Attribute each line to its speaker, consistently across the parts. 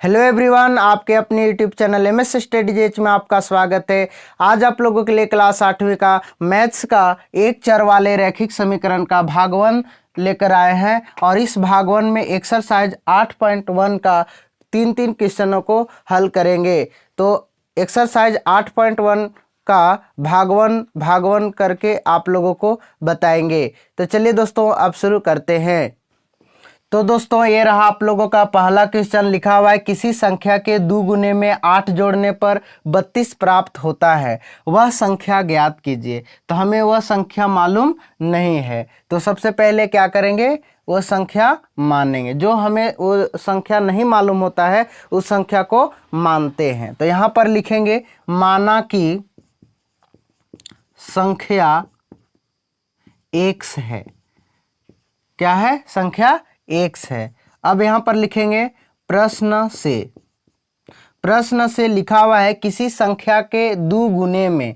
Speaker 1: Hello everyone, आपके अपने YouTube channel MS study JH में आपका स्वागत है। आज आप लोगों के लिए क्लास 8वीं का मैथ्स का एक चर वाले रैखिक समीकरण का भाग 1 लेकर आए हैं और इस भाग 1 में एक्सरसाइज 8.1 का तीन क्वेश्चनों को हल करेंगे। तो एक्सरसाइज 8.1 का भाग वन करके आप लोगों को बताएंगे। तो चलिए दोस्तों, अब शुरू करते हैं। तो दोस्तों, ये रहा आप लोगों का पहला क्वेश्चन। लिखा हुआ है किसी संख्या के 2 गुने में 8 जोड़ने पर 32 प्राप्त होता है, वह संख्या ज्ञात कीजिए। तो हमें वह संख्या मालूम नहीं है, तो सबसे पहले क्या करेंगे, वह संख्या मानेंगे। जो हमें वो संख्या नहीं मालूम होता है उस संख्या को मानते हैं। तो यहाँ पर लिखेंगे माना कि संख्या x है। क्या है? संख्या x है। अब यहां पर लिखेंगे प्रश्न से लिखा हुआ है किसी संख्या के 2 गुने में।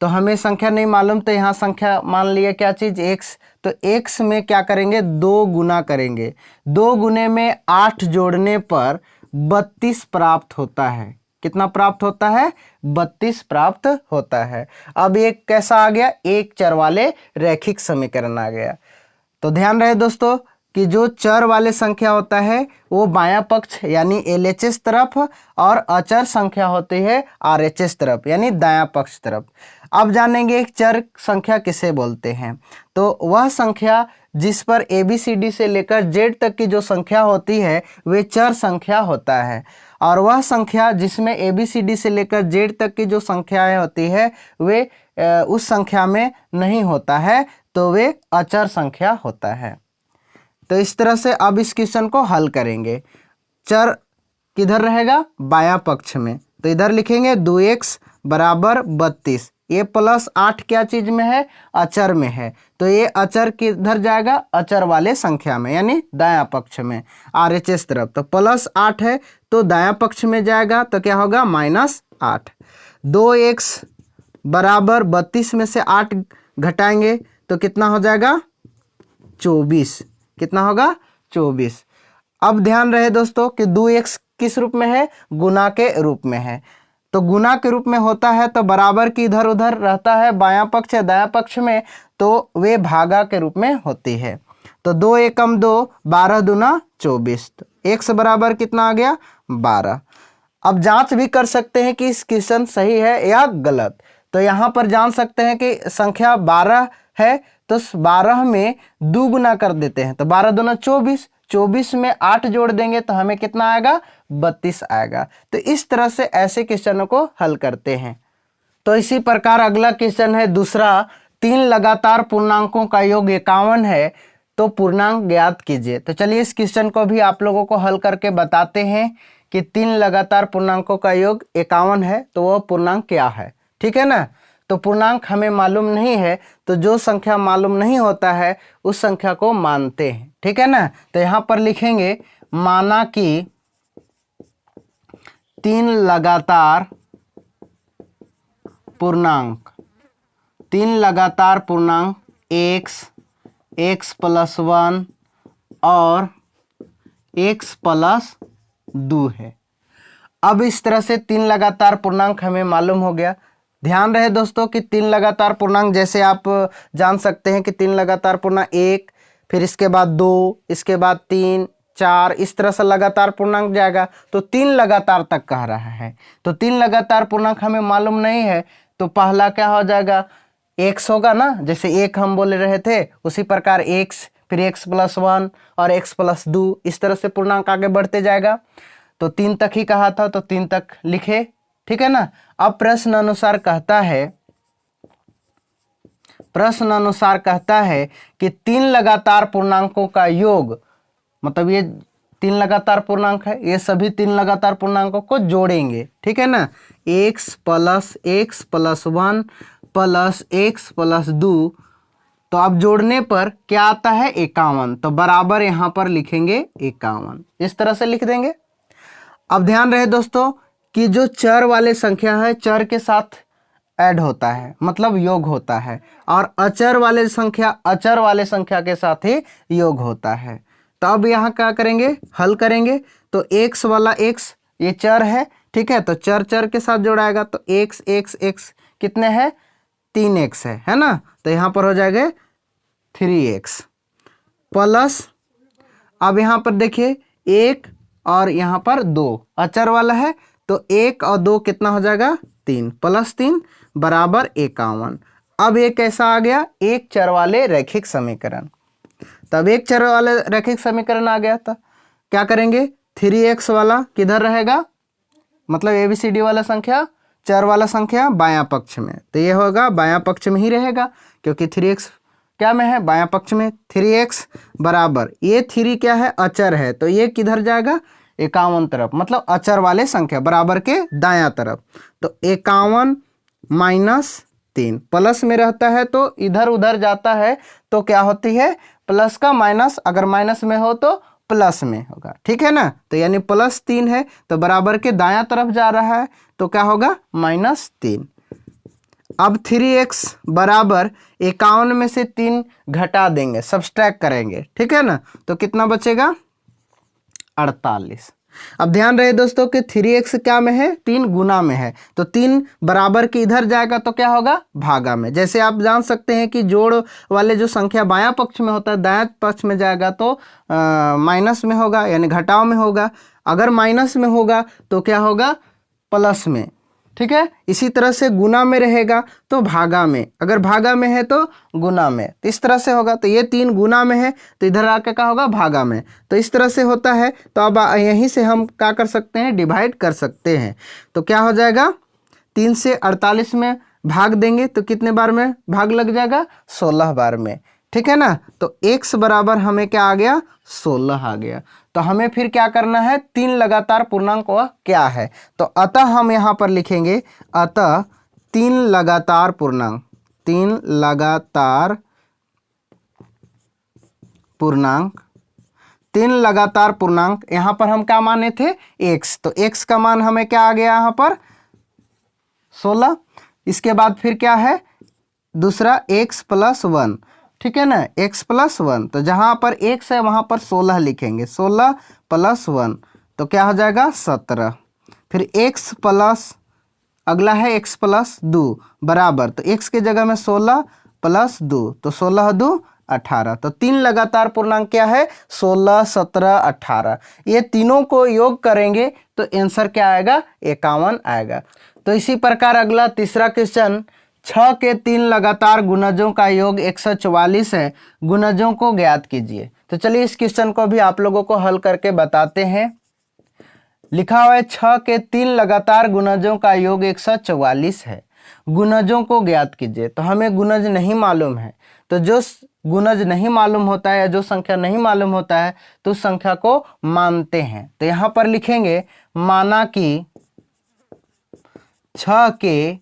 Speaker 1: तो हमें संख्या नहीं मालूम, तो यहां संख्या मान लिया क्या चीज, x। तो x में क्या करेंगे, 2 गुना करेंगे। 2 गुने में 8 जोड़ने पर 32 प्राप्त होता है। कितना प्राप्त होता है? 32 प्राप्त होता है। अब ये कैसा आ गया, एक चर वाले रैखिक समीकरण आ गया। तो ध्यान रहे दोस्तों कि जो चर वाले संख्या होता है वो बायां पक्ष यानी LHS तरफ और अचर संख्या होती है RHS तरफ यानी दायां पक्ष तरफ। अब जानेंगे एक चर संख्या किसे बोलते हैं। तो वह संख्या जिस पर ABCD से लेकर Z तक की जो संख्या होती है वे चर संख्या होता है, और वह संख्या जिसमें ABCD से लेकर Z तक की जो संख्याएं होती है वे उस संख्या में नहीं होता है, तो वे अचर संख्या होता है। तो इस तरह से अब इस क्वेश्चन को हल करेंगे। चर किधर रहेगा? बायां पक्ष में। तो इधर लिखेंगे 2x बराबर 32। ये प्लस 8 क्या चीज में है? अचर में है। तो ये अचर किधर जाएगा? अचर वाले संख्या में यानी दायां पक्ष में RHS तरफ। तो प्लस 8 है तो दायां पक्ष में जाएगा, तो क्या होगा, -8। 2x बराबर 32 में से 8 घटाएंगे तो कितना हो जाएगा? 24। कितना होगा? 24। अब ध्यान रहे दोस्तों कि 2x किस रूप में है? गुना के रूप में है। तो गुना के रूप में होता है तो बराबर की इधर उधर रहता है, बायां पक्ष है दायां पक्ष में, तो वे भागा के रूप में होती है। तो 2 एकम 2, 12 दूना 24। तो x बराबर कितना आ गया? 12। अब जांच भी कर सकते हैं कि इस क्वेश्चन सही है या गलत। तो यहाँ पर जान सकते हैं कि संख्या 12 है, तो 12 में 2 गुना कर देते हैं। तो 12 दूना 24, 24 में 8 जोड़ देंगे तो हमें कितना आएगा? 32 आएगा। तो इस तरह से ऐसे क्वेश्चनों को हल करते हैं। तो इसी प्रकार अगला क्वेश्चन है दूसरा। 3 लगातार पूर्णांकों का योग 51 है, तो पूर्णांक ज्ञात कीजिए। तो चलिए इस क्वेश्चन को भी आप लोगों को हल करके बताते हैं कि 3 लगातार पूर्णांकों का योग 51 है, तो वह पूर्णांक क्या है। ठीक है ना। तो पूर्णांक हमें मालूम नहीं है, तो जो संख्या मालूम नहीं होता है उस संख्या को मानते हैं। ठीक है ना। तो यहां पर लिखेंगे माना कि 3 लगातार पूर्णांक x + 1 और x + 2 है। अब इस तरह से 3 लगातार पूर्णांक हमें मालूम हो गया। ध्यान रहे दोस्तों कि 3 लगातार पूर्णांक जैसे आप जान सकते हैं कि 3 लगातार पूर्णांक 1, फिर इसके बाद 2, इसके बाद 3, 4, इस तरह से लगातार पूर्णांक जाएगा। तो 3 लगातार तक कह रहा है, तो 3 लगातार पूर्णांक हमें मालूम नहीं है, तो पहला क्या हो जाएगा? x होगा ना। जैसे 1 हम बोले रहे थे उसी प्रकार x, फिर x + 1 और x + 2, इस तरह से पूर्णांक आगे बढ़ते जाएगा। तो 3 तक ही कहा था तो 3 तक लिखे। ठीक है ना। अब प्रश्न अनुसार कहता है कि 3 लगातार पूर्णांकों का योग, मतलब ये 3 लगातार पूर्णांक है, ये सभी 3 लगातार पूर्णांकों को जोड़ेंगे। ठीक है ना। x + x + 1 + x + 2, तो अब जोड़ने पर क्या आता है? 51। तो बराबर यहां पर लिखेंगे 51, इस तरह से लिख देंगे। अब ध्यान रहे दोस्तों कि जो चर वाले संख्या है चर के साथ ऐड होता है, मतलब योग होता है, और अचर वाले संख्या के साथ ही योग होता है। तो अब यहाँ क्या करेंगे? हल करेंगे। तो x वाला x ये चर है, ठीक है, तो चर चर के साथ जोड़ाएगा तो x x x कितने हैं 3x है ना, तो यहाँ पर हो जाएगा 3x प्लस, अब यहाँ पर देखिए 1 और यहाँ पर 2 अचर वाला है, तो 1 और 2 कितना हो जाएगा 3 प्लस 3 बराबर 51। अब ये कैसा आ गया एक चर वाले रैखिक समीकरण। तब एक चर वाले रैखिक समीकरण आ गया, तो क्या करेंगे 3x वाला किधर रहेगा, मतलब ABCD वाला संख्या चर वाला संख्या बायां पक्ष में, तो ये होगा बायां पक्ष में ही रहेगा क्योंकि 3x क्या में है बायां पक्ष में। 3x बराबर ये 3 क्या है अचर है, तो ये किधर जाएगा 51 तरफ, मतलब अचर वाले संख्या बराबर के दायां तरफ, तो 51 माइनस 3 प्लस में रहता है तो इधर उधर जाता है, तो क्या होती है प्लस का माइनस, अगर माइनस में हो तो प्लस में होगा, ठीक है ना, तो यानी +3 है तो बराबर के दायां तरफ जा रहा है, तो क्या होगा -3। अब 3x बराबर 51 में से 3 घटा देंगे, सब्सट्रैक्ट करेंगे, ठीक है ना, तो कितना बचेगा 48। अब ध्यान रहे दोस्तों कि 3x क्या में है 3 गुना में है, तो 3 बराबर के इधर जाएगा तो क्या होगा भागा में। जैसे आप जान सकते हैं कि जोड़ वाले जो संख्या बायां पक्ष में होता है दायां पक्ष में जाएगा तो माइनस में होगा, यानी घटाव में होगा, अगर माइनस में होगा तो क्या होगा प्लस में, ठीक है। इसी तरह से गुना में रहेगा तो भागा में, अगर भागा में है तो गुना में, तो इस तरह से होगा। तो ये 3 गुना में है तो इधर आके क्या होगा भागा में, तो इस तरह से होता है। तो अब यहीं से हम क्या कर सकते हैं डिवाइड कर सकते हैं, तो क्या हो जाएगा 3 से 48 में भाग देंगे तो कितने बार में भाग लग जाएगा 16 बार में, ठीक है ना। तो x बराबर हमें क्या आ गया 16 आ गया। तो हमें फिर क्या करना है 3 लगातार पूर्णांक वह क्या है, तो अतः हम यहाँ पर लिखेंगे अतः 3 लगातार पूर्णांक, 3 लगातार पूर्णांक, 3 लगातार पूर्णांक, यहाँ पर हम क्या माने थे x, तो x का मान हमें क्या आ गया यहाँ पर 16। इसके बाद फिर क्या है दूसरा x + 1, ठीक है ना, x + 1, तो जहां पर x है वहां पर 16 लिखेंगे, 16 + 1 तो क्या हो जाएगा 17। फिर x प्लस अगला है x + 2 बराबर, तो x के जगह में 16 + 2 तो 16 2 18। तो 3 लगातार पूर्णांक क्या है 16 17 18, ये तीनों को योग करेंगे तो आंसर क्या आएगा 51 आएगा। तो इसी प्रकार अगला तीसरा क्वेश्चन 6 के 3 लगातार गुणजों का योग 144 है, गुणजों को ज्ञात कीजिए। तो चलिए इस क्वेश्चन को भी आप लोगों को हल करके बताते हैं। लिखा हुआ है 6 के 3 लगातार गुणजों का योग 144 है, गुणजों को ज्ञात कीजिए। तो हमें गुणज नहीं मालूम है, तो जो गुणज नहीं मालूम होता है या जो संख्या नहीं मालूम होता है तो उस संख्या को मानते हैं। तो यहाँ पर लिखेंगे माना कि 6 के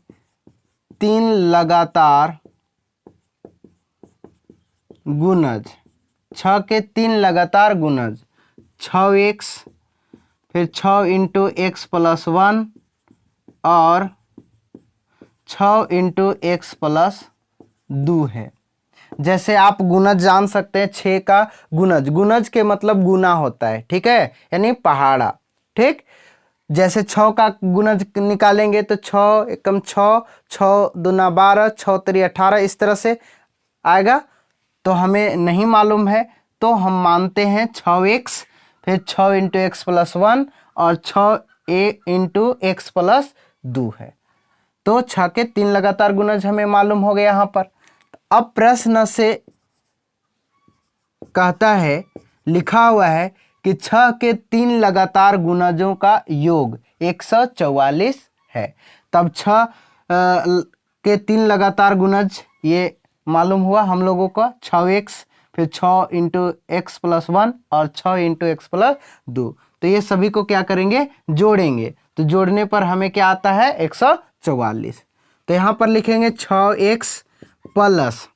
Speaker 1: 3 लगातार गुणज, 6 के 3 लगातार गुणज 6x, फिर 6 × x + 1 और 6 × x + 2 है। जैसे आप गुणज जान सकते हैं 6 का गुणज, गुणज के मतलब गुना होता है, ठीक है, यानी पहाड़ा, ठीक। जैसे 6 का गुणज निकालेंगे तो 6 एकम 6, 6 दूना 12, 6 3 18 इस तरह से आएगा। तो हमें नहीं मालूम है तो हम मानते हैं 6x, फिर 6 × x + 1 और 6 × x + 2 है। तो 6 के 3 लगातार गुणज हमें मालूम हो गया यहाँ पर। अब प्रश्न से कहता है, लिखा हुआ है कि 6 के 3 लगातार गुणजों का योग 144 है। तब 6 के 3 लगातार गुणज ये मालूम हुआ हम लोगों को 6x, फिर 6 × x + 1 और 6 × x + 2। तो ये सभी को क्या करेंगे जोड़ेंगे, तो जोड़ने पर हमें क्या आता है 144। तो यहाँ पर लिखेंगे 6x प्लस,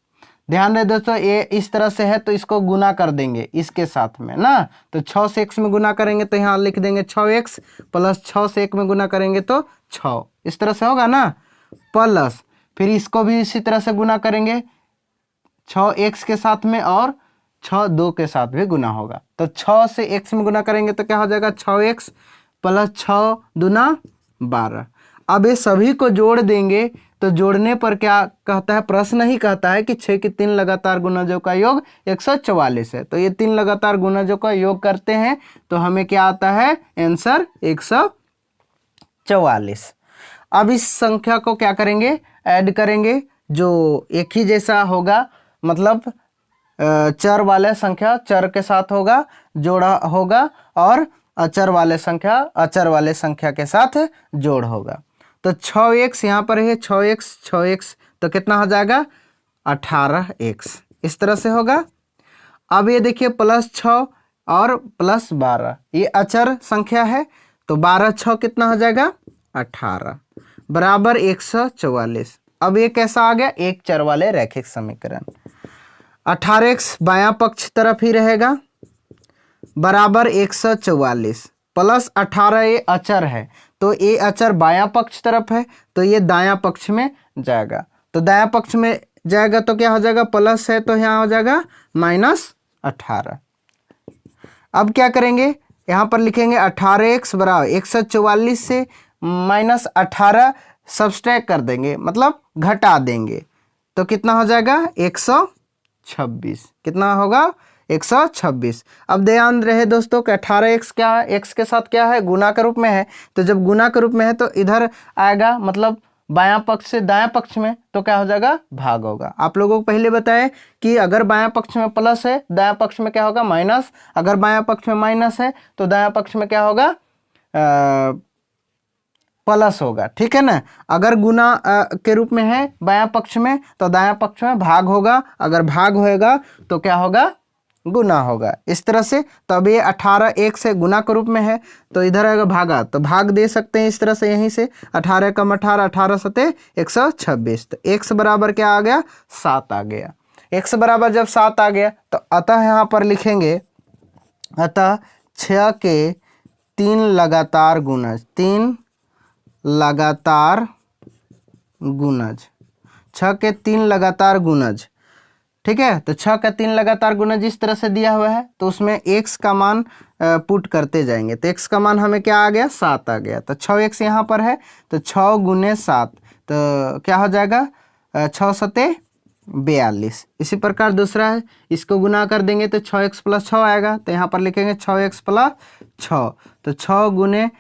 Speaker 1: ध्यान रहे दोस्तों ये इस तरह से है तो इसको गुना कर देंगे इसके साथ में ना, तो 6 से x में गुना करेंगे तो यहाँ लिख देंगे 6x प्लस 6 से 1 में गुना करेंगे तो 6, इस तरह से होगा ना, प्लस फिर इसको भी इसी तरह से गुना करेंगे 6x के साथ में और 6 2 के साथ भी गुना होगा। तो 6 से x में गुना करेंगे तो क्या हो जाएगा 6x प्लस 6 दूना 12। अब ये सभी को जोड़ देंगे तो जोड़ने पर क्या कहता है, प्रश्न ही कहता है कि 6 के 3 लगातार गुणजों का योग 144 है। तो ये 3 लगातार गुणजों का योग करते हैं तो हमें क्या आता है, आंसर 144। अब इस संख्या को क्या करेंगे, ऐड करेंगे, जो एक ही जैसा होगा, मतलब चर वाले संख्या चर के साथ होगा, जोड़ा होगा, और अचर वाले संख्या अचर वाले संख्या के साथ जोड़ होगा। तो 6x यहाँ पर है, 6x तो कितना हो जाएगा 18x, इस तरह से होगा। अब ये देखिए प्लस 6 और प्लस 12, ये अचर संख्या है, तो 12 6 कितना हो जाएगा 18 बराबर 144। अब ये कैसा आ गया, एक चर वाले रैखिक समीकरण। 18x बायां पक्ष तरफ ही रहेगा बराबर 144 प्लस 18, ये अचर है तो ये अचर बायां पक्ष तरफ है तो ये दायां पक्ष में जाएगा। तो दायां पक्ष में जाएगा तो क्या हो जाएगा, प्लस है तो यहाँ हो जाएगा -18। अब क्या करेंगे, यहाँ पर लिखेंगे 18x बराबर 144 से -18 सब्सट्रैक्ट कर देंगे, मतलब घटा देंगे, तो कितना हो जाएगा 126। कितना होगा 126। अब ध्यान रहे दोस्तों कि 18x क्या है, x के साथ क्या है, गुना के रूप में है। तो जब गुना के रूप में है तो इधर आएगा, मतलब बायां पक्ष से दायां पक्ष में, तो क्या हो जाएगा भाग होगा। आप लोगों को पहले बताए कि अगर बायां पक्ष में प्लस है, दायां पक्ष में क्या होगा माइनस, अगर बायां पक्ष में माइनस है तो दायां पक्ष में क्या होगा प्लस होगा, ठीक है ना। अगर गुना के रूप में है बायां पक्ष में तो दायां पक्ष में भाग होगा, अगर भाग होएगा तो क्या होगा गुना होगा, इस तरह से। तो अब ये 18 1 से गुना के रूप में है तो इधर आएगा भागा, तो भाग दे सकते हैं इस तरह से, यहीं से 18 कम 18, 18 सते 126। तो x बराबर क्या आ गया 7 आ गया। x बराबर जब 7 आ गया तो अतः यहाँ पर लिखेंगे, अतः 6 के 3 लगातार गुणज, 3 लगातार गुणज, 6 के 3 लगातार गुणज, ठीक है। तो 6 का 3 लगातार गुणज इस तरह से दिया हुआ है, तो उसमें x का मान पुट करते जाएंगे, तो x का मान हमें क्या आ गया 7 आ गया। तो 6x यहाँ पर है तो 6 गुने 7 तो क्या हो जाएगा 6 सते 42। इसी प्रकार दूसरा है, इसको गुना कर देंगे तो 6x प्लस 6 आएगा, तो यहाँ पर लिखेंगे 6x प्लस 6, तो 6 गुने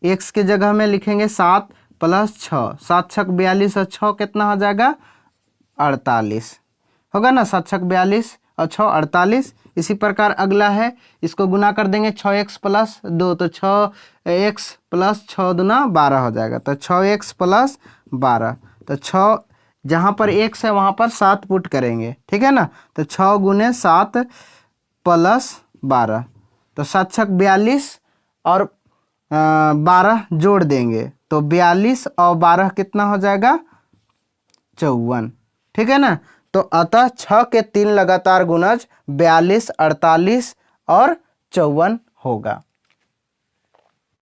Speaker 1: x के जगह में लिखेंगे 7 प्लस 6, 7 छक 42 और 6 कितना हो जाएगा 48 होगा ना, 7 छक 42 और 6 48। इसी प्रकार अगला है, इसको गुना कर देंगे 6x प्लस 2, तो 6x प्लस 6 दूना 12 हो जाएगा, तो 6x प्लस 12, तो 6 जहाँ पर x है वहाँ पर 7 पुट करेंगे, ठीक है ना। तो 6 गुने 7 प्लस 12, तो 7 छक 42 और 12 जोड़ देंगे तो 42 और 12 कितना हो जाएगा 54, ठीक है ना। तो अतः 6 के 3 लगातार गुणज 42, 48 और 54 होगा।